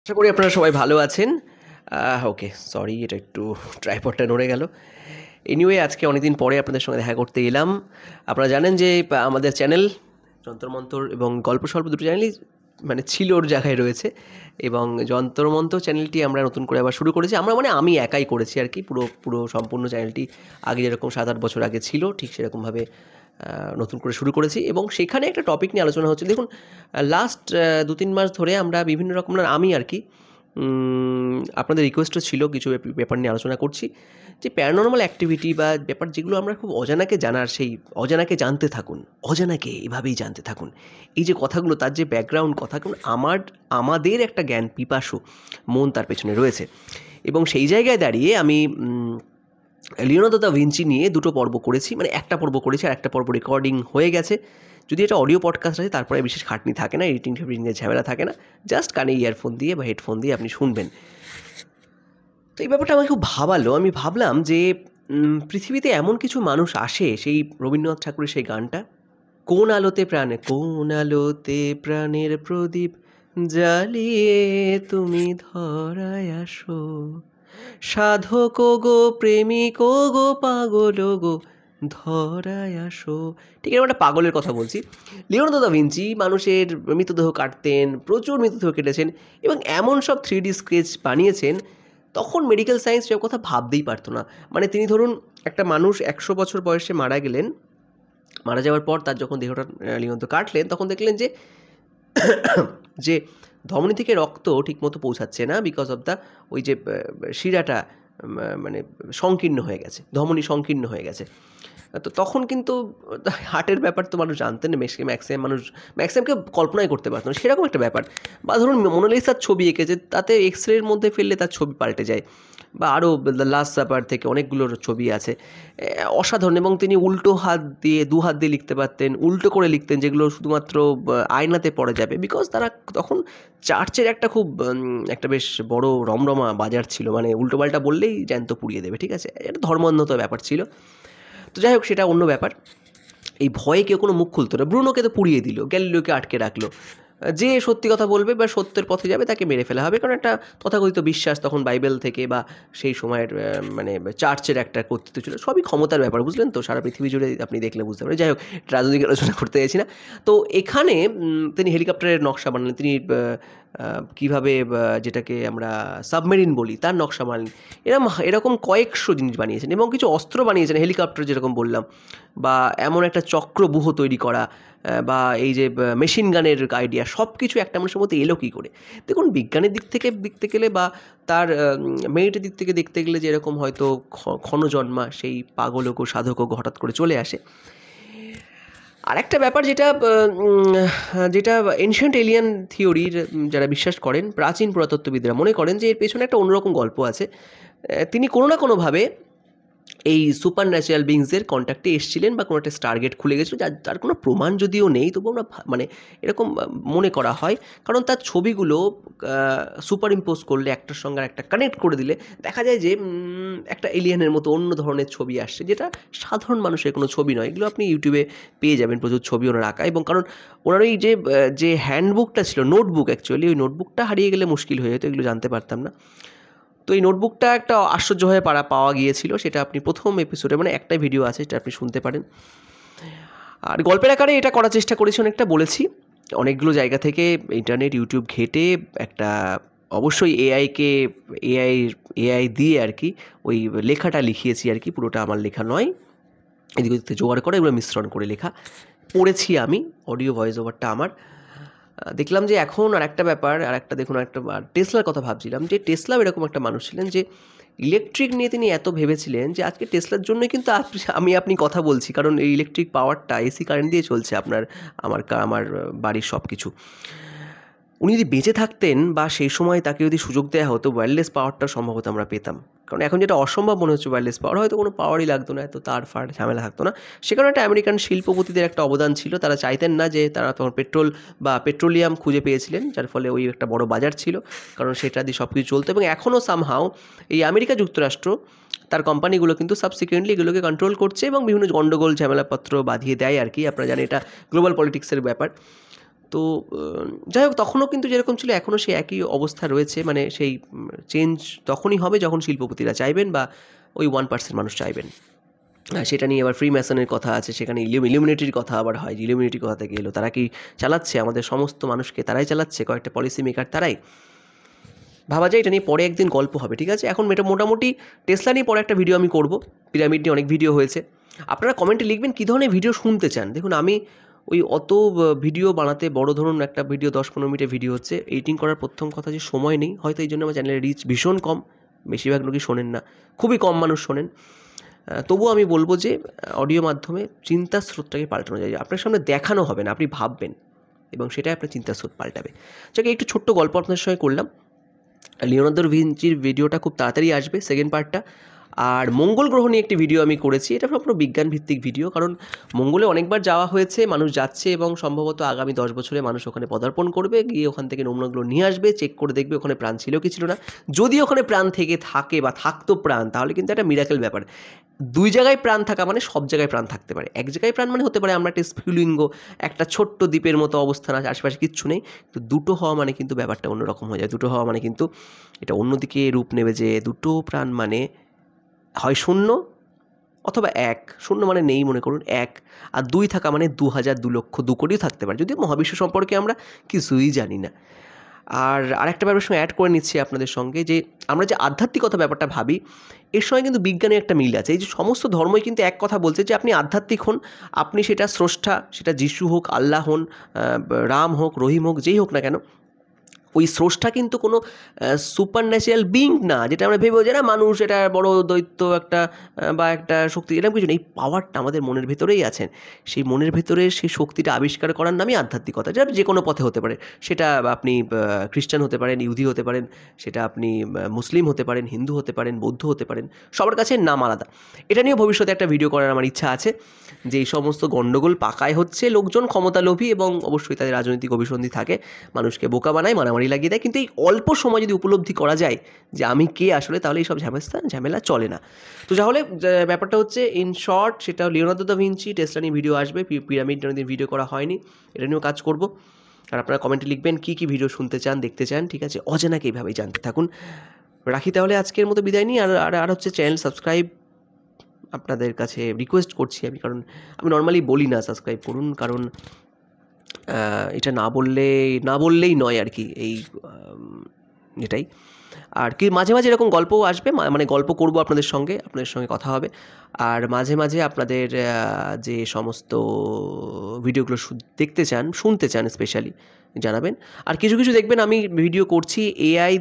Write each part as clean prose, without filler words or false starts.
আশা করি আপনারা সবাই ভালো আছেন। ওকে, সরি এটা একটু ট্রাইপডটা নড়ে গেল। এনিওয়ে আজকে অনেকদিন পরে আপনাদের সঙ্গে দেখা করতে এলাম। আপনারা জানেন যে আমাদের চ্যানেল যন্ত্রমন্তর এবং গল্পস্বল্প দুটো চ্যানেলই মানে ছিল ওর জায়গায় রয়েছে, এবং যন্ত্রমন্তর চ্যানেলটি আমরা নতুন করে আবার শুরু করেছি। আমি একাই করেছি আর কি। পুরো পুরো সম্পূর্ণ চ্যানেলটি আগে যেরকম 7-8 বছর আগে ছিল ঠিক সেরকমভাবে নতুন করে শুরু করেছি, এবং সেখানে একটা টপিক নিয়ে আলোচনা হচ্ছে। দেখুন, লাস্ট 2-3 মাস ধরে আমরা বিভিন্ন রকমের আমি আর কি আপনাদের রিকোয়েস্টও ছিল, কিছু ব্যাপার নিয়ে আলোচনা করছি, যে প্যারানরমাল অ্যাক্টিভিটি বা ব্যাপার যেগুলো আমরা খুব অজানাকে জানার, সেই অজানাকে জানতে থাকুন, অজানাকে এভাবেই জানতে থাকুন, এই যে কথাগুলো, তার যে ব্যাকগ্রাউন্ড কথাগুলো, আমাদের একটা জ্ঞান পিপাসু মন তার পেছনে রয়েছে। এবং সেই জায়গায় দাঁড়িয়ে আমি লিওনার্দো দা ভিঞ্চি নিয়ে দুটো পর্ব করেছি, মানে একটা পর্ব করেছি আর একটা পর্ব রেকর্ডিং হয়ে গেছে। যদি এটা অডিও পডকাস্ট আছে তারপরে বিশেষ খাটনি থাকে না, এডিটিং ফেডিটিংয়ের ঝামেলা থাকে না, জাস্ট কানে ইয়ারফোন দিয়ে বা হেডফোন দিয়ে আপনি শুনবেন। তো এই ব্যাপারটা আমাকে খুব ভাবালো। আমি ভাবলাম যে পৃথিবীতে এমন কিছু মানুষ আসে, সেই রবীন্দ্রনাথ ঠাকুরের সেই গানটা, কোন আলোতে প্রাণের প্রদীপ জ্বালিয়ে তুমি ধরায় আসো, সাধক গো প্রেমিক গো পাগল গো ধরায় আসো। ঠিক এরকম একটা পাগলের কথা বলছি। লিওনার্দো দা ভিঞ্চি মানুষের মৃতদেহ কাটতেন, প্রচুর মৃতদেহ কেটেছেন, এবং এমন সব 3D স্কেচ বানিয়েছেন, তখন মেডিকেল সায়েন্স সব কথা ভাবতেই পারতো না। মানে তিনি ধরুন, একটা মানুষ 100 বছর বয়সে মারা গেলেন, মারা যাওয়ার পর তার যখন দেহটা লিওনার্দো কাটলেন, তখন দেখলেন যে যে ধমনী থেকে রক্ত ঠিকমতো পৌঁছাচ্ছে না, বিকজ অফ দ্য ওই যে শিরাটা মানে সংকীর্ণ হয়ে গেছে, ধমনী সংকীর্ণ হয়ে গেছে। তো তখন কিন্তু হার্টের ব্যাপার তো মানুষ জানতেন না, ম্যাক্সিমামকে কল্পনাই করতে পারতো না, সেরকম একটা ব্যাপার। বা ধরুন মোনালিসার ছবি এঁকেছে, তাতে এক্সরের মধ্যে ফেললে তার ছবি পাল্টে যায়, বা আরও লাস্ট সাপার থেকে অনেকগুলোর ছবি আছে, অসাধারণ। এবং তিনি উল্টো হাত দিয়ে, দু হাত দিয়ে লিখতে পারতেন, উল্টো করে লিখতেন, যেগুলো শুধুমাত্র আয়নাতে পড়ে যাবে, বিকজ তারা তখন চার্চের একটা খুব একটা বেশ বড় রমরমা বাজার ছিল, মানে উল্টোপাল্টা বললেই জ্যান্ত পুড়িয়ে দেবে, ঠিক আছে, এটা ধর্মান্ধতা ব্যাপার ছিল। তো যাই হোক, সেটা অন্য ব্যাপার। এই ভয়ে কেউ কোনো মুখ খুলতো না। ব্রুনোকে তো পুড়িয়ে দিল, গ্যালিলিওকে আটকে রাখলো। যে সত্যি কথা বলবে বা সত্যের পথে যাবে তাকে মেরে ফেলা হবে, কারণ একটা তথাকথিত বিশ্বাস তখন বাইবেল থেকে বা সেই সময়ের মানে চার্চের একটা কর্তৃত্ব ছিল। সবই ক্ষমতার ব্যাপার, বুঝলেন তো, সারা পৃথিবী জুড়ে আপনি দেখলে বুঝতে পারেন। যাই হোক, রাজনৈতিক আলোচনা করতে চাইছি না। তো এখানে তিনি হেলিকপ্টারের নকশা বানালেন, তিনি কীভাবে যেটাকে আমরা সাবমেরিন বলি তার নকশা বানালেন, এরকম কয়েকশো জিনিস বানিয়েছেন, এবং কিছু অস্ত্র বানিয়েছেন, হেলিকপ্টার যেরকম বললাম, বা এমন একটা চক্রব্যূহ তৈরি করা, বা এই যে মেশিন গানের আইডিয়া, সব কিছু একটা মানুষের মধ্যে এলো কী করে? দেখুন, বিজ্ঞানের দিক থেকে দেখতে গেলে বা তার মেরিটের দিক থেকে দেখতে গেলে, যেরকম হয়তো ক্ষণজন্মা সেই পাগলক ও সাধক হঠাৎ করে চলে আসে। আরেকটা ব্যাপার যেটা এনশিয়েন্ট এলিয়ান থিওরির যারা বিশ্বাস করেন, প্রাচীন পুরাতত্ত্ববিদরা মনে করেন যে এর পেছনে একটা অন্যরকম গল্প আছে। তিনি কোনো না কোনোভাবে এই সুপার ন্যাচারাল বিংসের কন্ট্যাক্টে এসেছিলেন, বা কোনো একটা স্টারগেট খুলে গেছিলো, তার কোনো প্রমাণ যদিও নেই, তবু আমরা মানে এরকম মনে করা হয়, কারণ তার ছবিগুলো সুপার ইম্পোজ করলে, একটার সঙ্গে একটা কানেক্ট করে দিলে দেখা যায় যে একটা এলিয়েনের মতো অন্য ধরনের ছবি আসছে, যেটা সাধারণ মানুষের কোনো ছবি নয়। এগুলো আপনি ইউটিউবে পেয়ে যাবেন, প্রচুর ছবি ওনার আঁকা। এবং কারণ ওনার ওই যে হ্যান্ডবুকটা ছিল, নোটবুক অ্যাকচুয়ালি, ওই নোটবুকটা হারিয়ে গেলে মুশকিল হয়ে যেত, এগুলো জানতে পারতাম না। তো এই নোটবুকটা একটা আশ্চর্যভাবে পাওয়া গিয়েছিল, সেটা আপনি প্রথম এপিসোডে, মানে একটা ভিডিও আছে, সেটা আপনি শুনতে পারেন। আর গল্পের আকারে এটা করার চেষ্টা করেছি, অনেকটা বলেছি, অনেকগুলো জায়গা থেকে ইন্টারনেট ইউটিউব ঘেটে একটা, অবশ্যই এআই দিয়ে আর কি ওই লেখাটা লিখিয়েছি আর কি, পুরোটা আমার লেখা নয়, এদিক ওদিক থেকে জোগাড় করে এগুলো মিশ্রণ করে লেখা, পড়েছি আমি, অডিও ভয়েস ওভারটা আমার। দেখলাম যে এখন আরেকটা ব্যাপার, দেখুন, টেসলার কথা ভাবছিলাম, যে টেসলাও এরকম একটা মানুষ ছিলেন, যে ইলেকট্রিক নিয়ে তিনি এত ভেবেছিলেন যে আজকে টেসলার জন্যই কিন্তু আপনি কথা বলছি, কারণ এই ইলেকট্রিক পাওয়ারটা এসি কারেন্ট দিয়ে চলছে আমার বাড়ির সব কিছু। উনি যদি বেঁচে থাকতেন, বা সেই সময় তাকে যদি সুযোগ দেওয়া হতো, ওয়্যারলেস পাওয়ারটা সম্ভবত আমরা পেতাম। কারণ এখন যেটা অসম্ভব মনে হচ্ছে ওয়্যারলেস পাওয়ার, হয়তো কোনো পাওয়ারই লাগতো না, এত তার ঝামেলা থাকতো না। সেখানে একটা আমেরিকান শিল্পপতিদের একটা অবদান ছিল, তারা চাইতেন না যে, তারা তখন পেট্রোলিয়াম খুঁজে পেয়েছিলেন, যার ফলে ওই একটা বড় বাজার ছিল, কারণ সেটা দিয়ে সব কিছু চলতো। এবং এখনও সামহাও এই আমেরিকা যুক্তরাষ্ট্র তার কোম্পানিগুলো কিন্তু সাবসিকুয়েন্টলি এগুলোকে কন্ট্রোল করছে, এবং বিভিন্ন গণ্ডগোল ঝামেলাপত্র বাঁধিয়ে দেয় আর কি। আপনারা জানেন এটা গ্লোবাল পলিটিক্সের ব্যাপার। তো যাই হোক, তখনও কিন্তু যেরকম ছিল এখনও সেই একই অবস্থা রয়েছে, মানে সেই চেঞ্জ তখনই হবে যখন শিল্পপতিরা চাইবেন বা ওই 1% মানুষ চাইবেন। সেটা নিয়ে আবার ফ্রি ম্যাসনের কথা আছে, সেখানে ইলুমিনেটির কথা আবার হয়, যে ইলুমিনেটি কোথা থেকে এলো, তারা কি চালাচ্ছে আমাদের সমস্ত মানুষকে, তারাই চালাচ্ছে, কয়েকটা পলিসি মেকার তারাই। ভাবা যায় এটা নিয়ে পরে একদিন গল্প হবে, ঠিক আছে? এখন মোটামুটি টেসলা নিয়ে পরে একটা ভিডিও আমি করব, পিরামিড নিয়ে অনেক ভিডিও হয়েছে। আপনারা কমেন্টে লিখবেন কী ধরনের ভিডিও শুনতে চান। দেখুন, আমি ওই অত ভিডিও বানাতে, বড় ধরুন একটা ভিডিও 10-15 মিনিটের ভিডিও হচ্ছে, এডিটিং করার প্রথম কথা যে সময় নেই, হয়তো এই জন্য আমার চ্যানেলের রিচ ভীষণ কম, বেশিরভাগ লোকই শোনেন না, খুবই কম মানুষ শোনেন। তবুও আমি বলবো যে অডিও মাধ্যমে চিন্তার স্রোতটাকে পাল্টানো যায়, আপনার সামনে দেখানো হবে না, আপনি ভাববেন এবং সেটাই আপনার চিন্তার স্রোত পাল্টাবে। যাকে একটু ছোট্ট গল্প আপনার সঙ্গে করলাম। লিওনার্দো দা ভিঞ্চির ভিডিওটা খুব তাড়াতাড়ি আসবে, সেকেন্ড পার্টটা। আর মঙ্গল গ্রহ নিয়ে একটি ভিডিও আমি করেছি, এটা পুরো বিজ্ঞানভিত্তিক ভিডিও, কারণ মঙ্গলে অনেকবার যাওয়া হয়েছে, মানুষ যাচ্ছে এবং সম্ভবত আগামী 10 বছরে মানুষ ওখানে পদার্পণ করবে, গিয়ে ওখান থেকে নমুনাগুলো নিয়ে আসবে, চেক করে দেখবে ওখানে প্রাণ ছিল কি ছিল না। যদি ওখানে প্রাণ থেকে থাকে বা থাকতো প্রাণ, তাহলে কিন্তু একটা মিরাকেল ব্যাপার। 2 জায়গায় প্রাণ থাকা মানে সব জায়গায় প্রাণ থাকতে পারে, এক জায়গায় প্রাণ মানে হতে পারে আমরা একটা স্ফুলিঙ্গ, একটা ছোট্ট দ্বীপের মতো অবস্থান আছে, আশেপাশে কিচ্ছু নেই। তো দুটো হওয়া মানে কিন্তু ব্যাপারটা অন্যরকম হয়ে যায়, দুটো হওয়া মানে কিন্তু এটা অন্যদিকে রূপ নেবে, যে দুটো প্রাণ মানে হয় শূন্য অথবা 1, শূন্য মানে নেই মনে করুন 1, আর 2 থাকা মানে 2000, 2 লক্ষ, 2 কোটিও থাকতে পারে, যদিও মহাবিশ্ব সম্পর্কে আমরা কিছুই জানি না। আর আরেকটা ব্যাপারের সঙ্গে অ্যাড করে নিচ্ছি আপনাদের সঙ্গে, যে আমরা যে আধ্যাত্মিকতা ব্যাপারটা ভাবি, এর সঙ্গে কিন্তু বিজ্ঞানের একটা মিল আছে। এই যে সমস্ত ধর্মই কিন্তু এক কথা বলছে যে আপনি আধ্যাত্মিক হন, আপনি সেটা স্রষ্টা, সেটা যিশু হোক, আল্লাহ হন, রাম হোক, রহিম হোক, যেই হোক না কেন, ওই স্রষ্টা কিন্তু কোনো সুপার ন্যাচারাল বিং না, যেটা আমরা ভেবে যে না মানুষ এটা বড় দৈত্য একটা বা একটা শক্তি, এরকম কিছু নেই। এই পাওয়ারটা আমাদের মনের ভেতরেই আছেন, সেই মনের ভেতরে সেই শক্তিটা আবিষ্কার করার নামই আধ্যাত্মিকতা, যেটা যে কোনো পথে হতে পারে। সেটা আপনি খ্রিস্টান হতে পারেন, ইহুদি হতে পারেন, সেটা আপনি মুসলিম হতে পারেন, হিন্দু হতে পারেন, বৌদ্ধ হতে পারেন, সবার কাছে নাম আলাদা। এটা নিয়েও ভবিষ্যতে একটা ভিডিও করার আমার ইচ্ছা আছে, যে এই সমস্ত গণ্ডগোল পাকায় হচ্ছে লোকজন ক্ষমতালোভী এবং অবশ্যই তাদের রাজনৈতিক অভিসন্ধি থাকে, মানুষকে বোকা বানায়, মারামারি লাগিয়ে দেয়। কিন্তু এই অল্প সময় যদি উপলব্ধি করা যায় যে আমি কে আসলে, তাহলে এই সব ঝামেলা চলে না। তো তাহলে ব্যাপারটা হচ্ছে ইন শর্ট, সেটা লিওনার্দো দা ভিঞ্চি, টেসলা নিয়ে ভিডিও আসবে, পিরামিড নিয়ে ভিডিও করা হয়নি, এটা নিয়েও কাজ করব। আর আপনারা কমেন্টে লিখবেন কী কী ভিডিও শুনতে চান, দেখতে চান, ঠিক আছে? অজানাকে এইভাবেই জানতে থাকুন। রাখি তাহলে আজকের মতো বিদায় নিই। আর হচ্ছে চ্যানেল সাবস্ক্রাইব আপনাদের কাছে রিকোয়েস্ট করছি আমি, কারণ আমি নর্মালি বলি না সাবস্ক্রাইব করুন, কারণ এটা না বললেই নয় আর কি, এই এটাই। আর কি মাঝে মাঝে এরকম গল্পও আসবে, মানে গল্প করব আপনাদের সঙ্গে কথা হবে। আর মাঝে মাঝে আপনাদের যে সমস্ত ভিডিওগুলো দেখতে চান, শুনতে চান স্পেশালি জানাবেন। আর কিছু দেখবেন আমি ভিডিও করছি এআই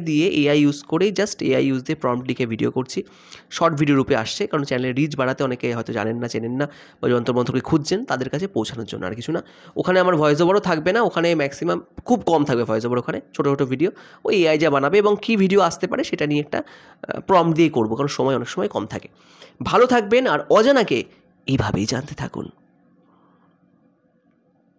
ইউজ করেই, জাস্ট এআই ইউজ দিয়ে প্রম্পট লিখে ভিডিও করছি, শর্ট ভিডিও রূপে আসছে, কারণ চ্যানেলের রিচ বাড়াতে অনেকে হয়তো জানেন না, চেনেন না, বা যন্ত্রমন্ত্রকে খুঁজছেন, তাদের কাছে পৌঁছানোর জন্য, আর কিছু না। ওখানে আমার ভয়েস ওভারও থাকবে না, ওখানে ম্যাক্সিমাম খুব কম থাকবে ভয়েস ওভার, ওখানে ছোটো ছোটো ভিডিও ওই এআই যা বানাবে, এবং কী ভিডিও আসতে পারে সেটা নিয়ে একটা প্রম্পট দিয়ে করবো, কারণ অনেক সময় কম থাকে। ভালো থাকবেন আর অজানাকে এইভাবেই জানতে থাকুন।